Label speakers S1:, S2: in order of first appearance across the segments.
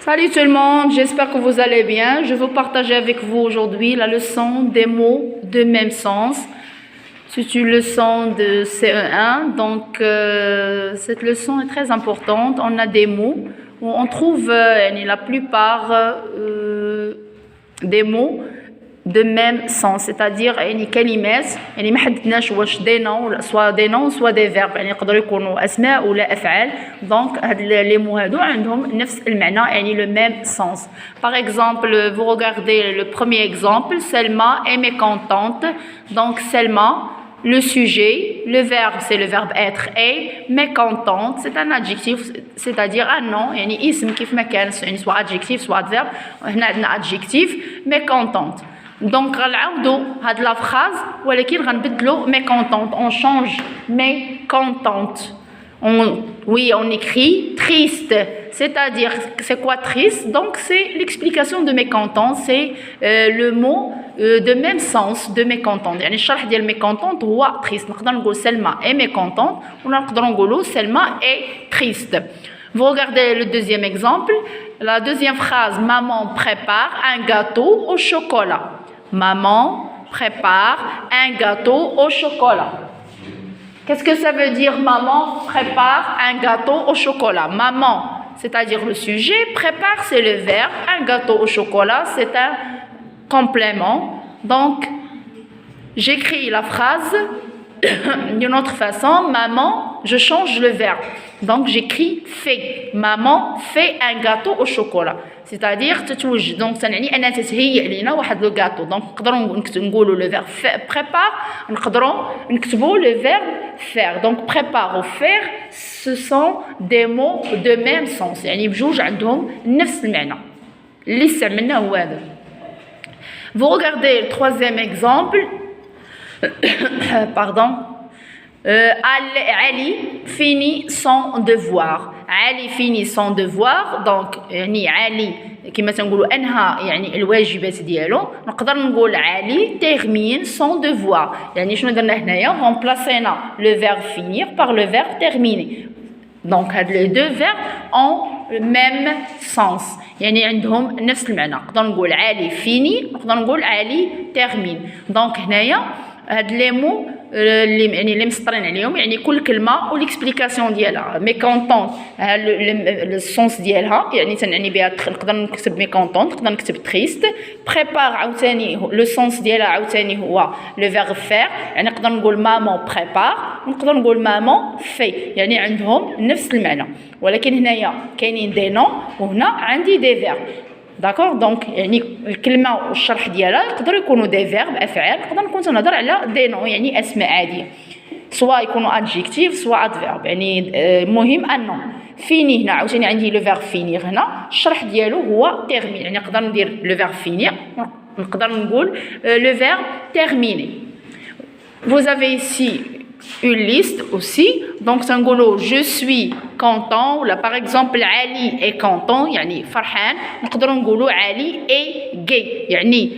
S1: Salut tout le monde, j'espère que vous allez bien. Je vais partager avec vous aujourd'hui la leçon des mots de même sens. C'est une leçon de CE1, donc cette leçon est très importante. On a des mots où on trouve la plupart des mots de même sens, c'est-à-dire كلمات ما حددناش واش des noms soit des verbes يقدروا يكونوا اسماء ولا افعال. Donc هاد les mots هادو عندهم نفس المعنى le même sens. Par exemple, vous regardez le premier exemple, Selma est mécontente. Donc Selma, le sujet, le verbe c'est le verbe être est, mécontente c'est un adjectif, c'est-à-dire un nom اسم كيف ما كان soit adjectif soit verbe. هنا عندنا adjectif mécontente. Donc غنعاودو هاد la phrase ولكن غنبدلو mécontente, on change mécontente. On écrit triste, c'est-à-dire c'est quoi triste? Donc c'est l'explication de mécontente, c'est le mot de même sens de mécontente. يعني الشرح ديال mécontente هو triste. نقدر نقول سلمى est mécontente ولا نقدروا نقولوا سلمى est triste. Vous regardez le deuxième exemple, la deuxième phrase, maman prépare un gâteau au chocolat. Maman prépare un gâteau au chocolat. Qu'est-ce que ça veut dire maman prépare un gâteau au chocolat? Maman, c'est-à-dire le sujet, prépare c'est le verbe, un gâteau au chocolat c'est un complément. Donc j'écris la phrase d'une autre façon, maman, je change le verbe. Donc j'écris fait. Maman fait un gâteau au chocolat. C'est-à-dire تتوجد. Donc ça يعني أنا تتهيئ لنا واحد لو gâteau. Donc نقدروا نقولوا le verbe prépare, نقدروا نكتبوا le verbe faire. Donc prépare ou faire, ce sont des mots de même sens. يعني بجوج عندهم نفس المعنى. اللي استعملناه هو هذا. Vous regardez le troisième exemple. Pardon. Ali finit son devoir. Ali finit son devoir. Donc يعني علي كما تنقولوا انهى يعني الواجبات ديالو. نقدر نقول علي termine son devoir. يعني شنو درنا هنايا؟ remplacéنا le verbe finir par le verbe terminer. Donc les deux verbes ont le même sens. يعني عندهم نفس المعنى. نقدر نقول علي fini، نقدر نقول علي termine. Donc هنايا هاد لي مو اللي مسطرين عليهم يعني كل كلمه والاكسبليكاسيون ديالها. ميكونطون السونس ديالها يعني تنعني بها نقدر نكتب ميكونطون، نقدر نكتب تريست. بريبار عاوتاني لو سونس ديالها عاوتاني هو لو فيرب فير، يعني نقدر نقول مامون بريبار ونقدر نقول مامون في، يعني عندهم نفس المعنى. ولكن هنايا كاينين دي نون وهنا عندي دي فيرب. داكور. دونك يعني الكلمه والشرح ديالها يقدروا يكونوا دي فيرب افعال، نقدر نكون تنهضر على دي نون يعني اسماء عاديه، سواء يكونوا ادجيكتيف سواء ادفيرب. يعني المهم ان فيني هنا عاوتاني عندي لو فيرب فينير، هنا الشرح ديالو هو تيرمين، يعني نقدر ندير لو فيرب فينير نقدر نقول لو فيرب تيرميني. Vous avez ici une liste aussi. Donc تنقولوا je suis content ولا par exemple علي est content يعني فرحان، نقدروا نقولوا علي est gay. يعني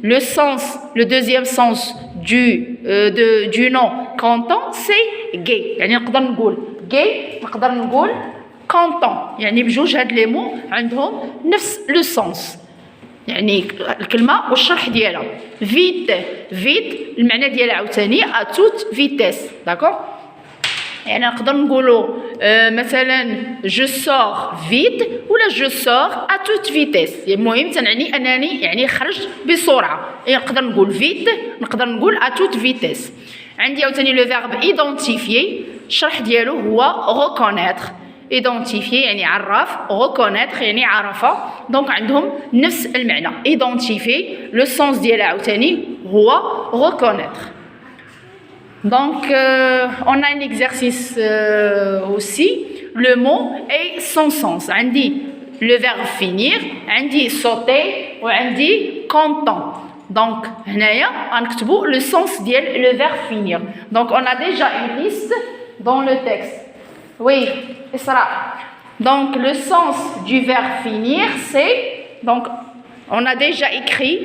S1: le sens, le deuxième sens du nom content c'est gay. يعني نقدر نقول gay نقدر نقول content، يعني بجوج هاد لي مو عندهم نفس لو سونس، يعني الكلمه والشرح ديالها. فيت فيت المعنى ديالها عاوتاني اتوت فيتيس. داكور. يعني نقدر نقولوا مثلا جو سور فيت ولا جو سور اتوت فيتيس. المهم تنعني انني يعني خرجت بسرعه، يعني نقدر نقول فيت نقدر نقول اتوت فيتيس. عندي عاوتاني لو فيرب ايدونتيفيي، الشرح ديالو هو ريكونيتر. identifier يعني عرف، reconnaître يعني عرفه. دونك عندهم نفس المعنى. identifier le sens ديالها عاوتاني هو reconnaître. Donc on a un exercice aussi, le mot et son sens. عندي le verbe finir، عندي sauter وعندي content. Donc هنايا غنكتبوا le sens ديال le verbe finir. Donc on a déjà une liste dans le texte. Oui, Isra. Donc le sens du verbe finir c'est, donc on a déjà écrit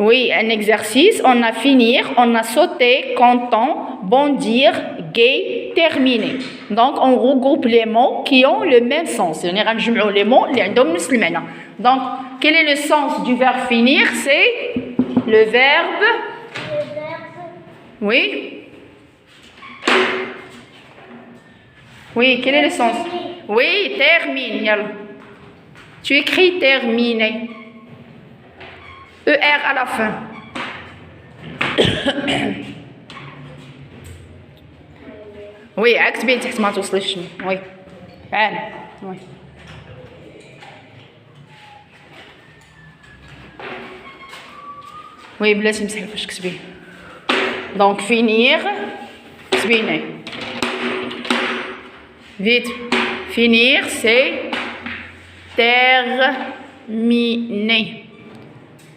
S1: Oui, un exercice. On a finir, on a sauter, content, bondir, gay, terminer. Donc, on regroupe les mots qui ont le même sens. On ira نجمعوا les mots اللي عندهم نفس المعنى. Donc, quel est le sens du verbe finir? C'est le verbe. Oui. Oui, quel est le sens? Oui, termine. Yalla. Tu écris terminer. ER à la fin. Oui, عكس بين تحت ما توصلش. Oui. عام. Oui. Oui, بلاتي نمسح فاش كتبيه. Donc finir. كتبيني. Vite. Finir, c'est terminer.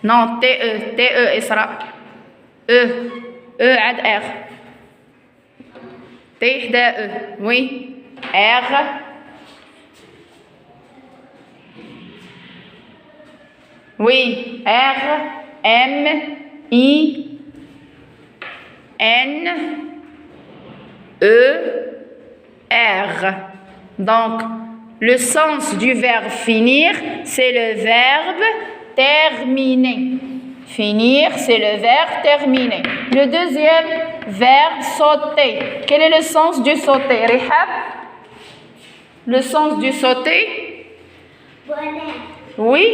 S1: Non, TE, TE, إسراء. E, E عاد R. T حدا E, oui. R. Oui, R, M, I, N, E, R. Donc, le sens du verbe finir, c'est le verbe terminer. Finir, c'est le verbe terminer. Le deuxième verbe sauter. Quel est le sens du sauter? Rihab? Le sens du sauter? Bonheur. Oui.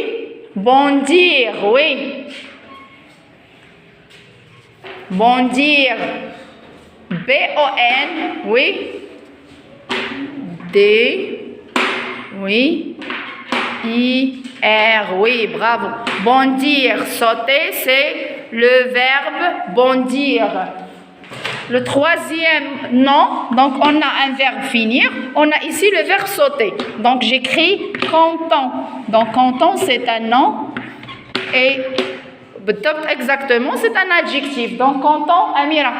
S1: Bondir, oui. Bondir. B-O-N, oui. D, oui. I-R, oui, bravo. Bondir, sauter, c'est le verbe bondir. Le troisième nom, donc on a un verbe finir, on a ici le verbe sauter. Donc j'écris content. Donc content, c'est un nom et exactement, c'est un adjectif. Donc content, Amira.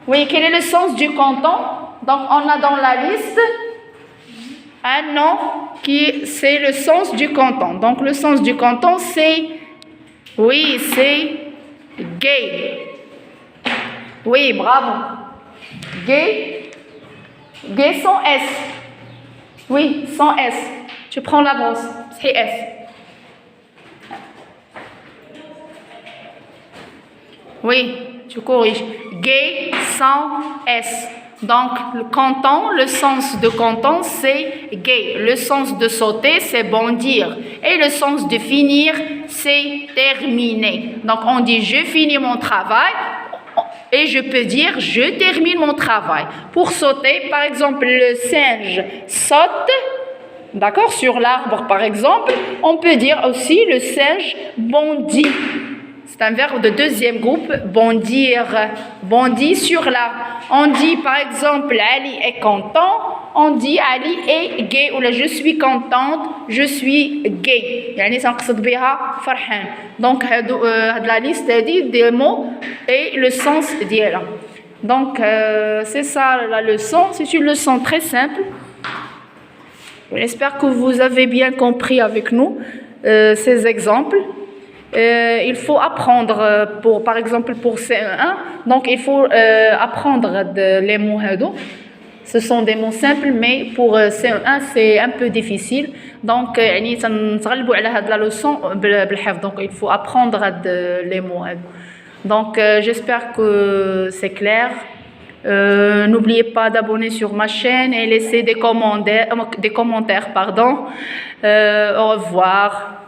S1: Oui, quel est le sens du content? Donc on a dans la liste un nom qui c'est le sens du content. Donc le sens du content c'est oui, c'est gay. Oui, bravo. Gay. Gay sans S. Oui, sans S. Tu prends la brosse. C'est S. Oui, tu corriges. Gay sans S. Donc, le content, le sens de content, c'est gay. Le sens de sauter, c'est bondir. Et le sens de finir, c'est terminer. Donc, on dit je finis mon travail. Et je peux dire je termine mon travail. Pour sauter, par exemple, le singe saute, d'accord, sur l'arbre par exemple. On peut dire aussi le singe bondit. C'est un verbe de deuxième groupe, bondir, bondit sur l'arbre. On dit par exemple Ali est content, on dit Ali est gay ou là je suis contante, je suis gay. يعني سنقصد بها فرحان. Donc هاد la liste هادي des mots et le sens ديالها. Donc c'est ça la leçon, c'est une leçon très simple. J'espère que vous avez bien compris avec nous ces exemples. Il faut apprendre, par exemple pour CE1, donc il faut apprendre les mots هادو. Ce sont des mots simples, mais pour CE1 c'est un peu difficile. Donc يعني تنتغلبوا على هاد la leçon بالحفظ. Donc il faut apprendre les mots هادو. Donc j'espère que c'est clair. N'oubliez pas d'abonner sur ma chaîne et laisser des commentaires. Au revoir.